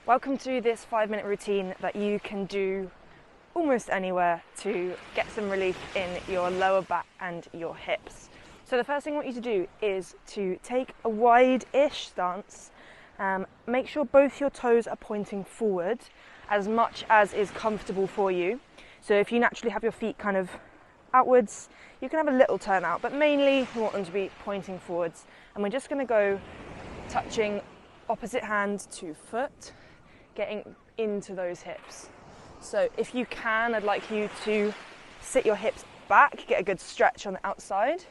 Welcome to this 5-minute routine that you can do almost anywhere to get some relief in your lower back and your hips. So the first thing I want you to do is to take a wide-ish stance. Make sure both your toes are pointing forward as much as is comfortable for you. So if you naturally have your feet kind of outwards, you can have a little turn out, but mainly you want them to be pointing forwards. And we're just going to go touching opposite hand to foot, getting into those hips. So if you can, I'd like you to sit your hips back, get a good stretch on the outside.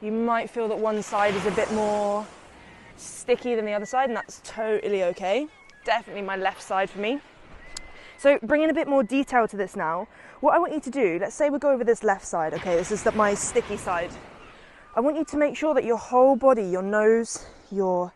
You might feel that one side is a bit more sticky than the other side, and that's totally okay. Definitely my left side for me. So bringing a bit more detail to this now, what I want you to do, let's say we go over this left side, okay, this is my sticky side. I want you to make sure that your whole body, your nose, your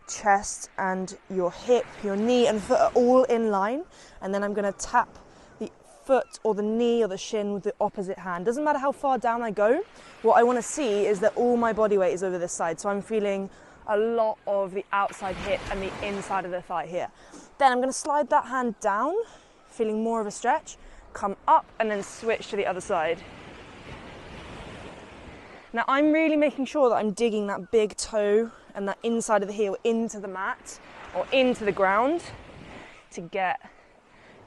chest and your hip, your knee and foot are all in line, and then I'm going to tap the foot or the knee or the shin with the opposite hand. Doesn't matter how far down I go, what I want to see is that all my body weight is over this side, so I'm feeling a lot of the outside hip and the inside of the thigh here. Then I'm going to slide that hand down, feeling more of a stretch, come up and then switch to the other side. Now I'm really making sure that I'm digging that big toe and that inside of the heel into the mat or into the ground to get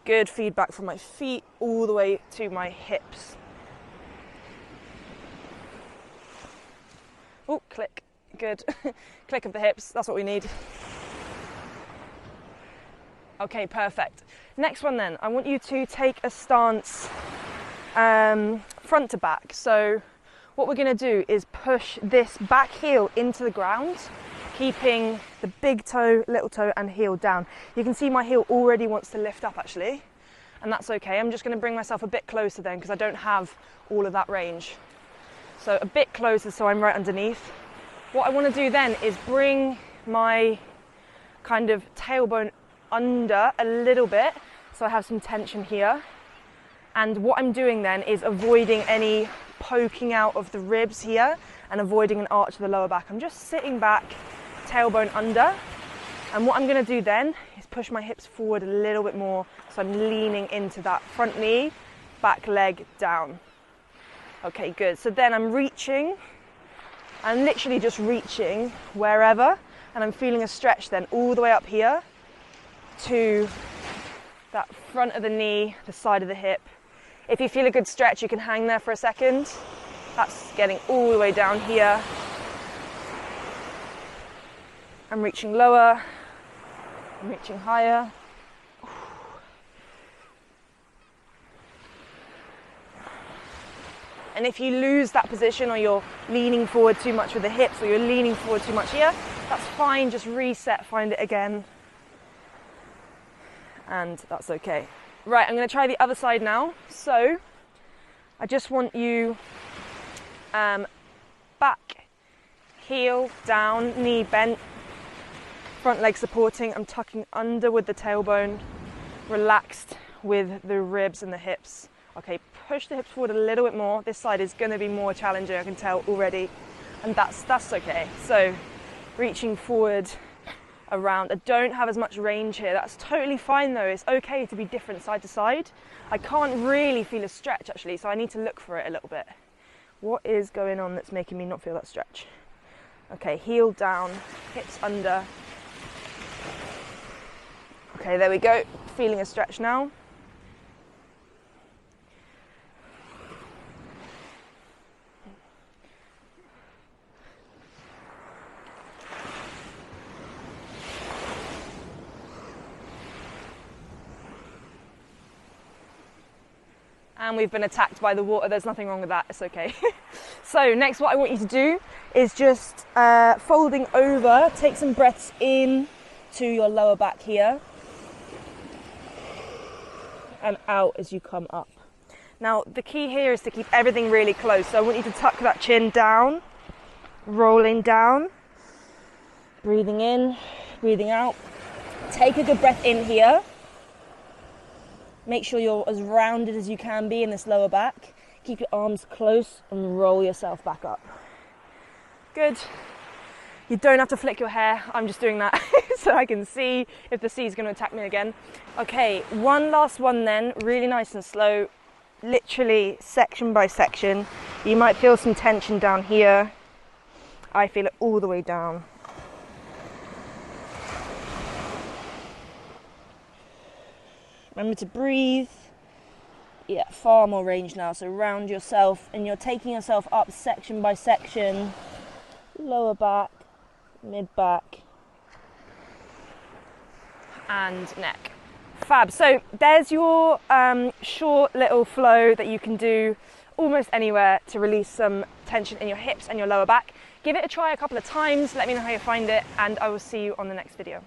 good feedback from my feet all the way to my hips. Oh, click, good. Click of the hips, that's what we need. Okay, perfect. Next one then, I want you to take a stance front to back. So what we're going to do is push this back heel into the ground, keeping the big toe, little toe and heel down. You can see my heel already wants to lift up actually, and that's okay. I'm just going to bring myself a bit closer then because I don't have all of that range. So a bit closer so I'm right underneath. What I want to do then is bring my kind of tailbone under a little bit so I have some tension here. And what I'm doing then is avoiding any poking out of the ribs here and avoiding an arch of the lower back. I'm just sitting back, tailbone under, and what I'm going to do then is push my hips forward a little bit more so I'm leaning into that front knee, back leg down. Okay, good. So then I'm reaching, I'm literally just reaching wherever, and I'm feeling a stretch then all the way up here to that front of the knee, the side of the hip. If you feel a good stretch, you can hang there for a second. That's getting all the way down here. I'm reaching lower, I'm reaching higher. And if you lose that position or you're leaning forward too much with the hips or you're leaning forward too much here, that's fine, just reset, find it again. And that's okay. Right, I'm going to try the other side now. So I just want you back, heel down, knee bent, front leg supporting. I'm tucking under with the tailbone, relaxed with the ribs and the hips. Okay, push the hips forward a little bit more. This side is going to be more challenging, I can tell already, and that's okay. So reaching forward around. I don't have as much range here. That's totally fine though. It's okay to be different side to side. I can't really feel a stretch actually, so I need to look for it a little bit. What is going on that's making me not feel that stretch? Okay, heel down, hips under. Okay, there we go. Feeling a stretch now. And we've been attacked by the water. There's nothing wrong with that, it's okay. So next what I want you to do is just folding over, take some breaths in to your lower back here and out as you come up. Now the key here is to keep everything really close. So I want you to tuck that chin down, rolling down, breathing in, breathing out. Take a good breath in here. Make sure you're as rounded as you can be in this lower back. Keep your arms close and roll yourself back up. Good. You don't have to flick your hair, I'm just doing that so I can see if the sea's going to attack me again. Okay, one last one then, really nice and slow, literally section by section. You might feel some tension down here. I feel it all the way down. Remember to breathe. Yeah, far more range now, so round yourself and you're taking yourself up section by section. Lower back, mid back and neck. Fab. So there's your short little flow that you can do almost anywhere to release some tension in your hips and your lower back. Give it a try a couple of times, let me know how you find it, and I will see you on the next video.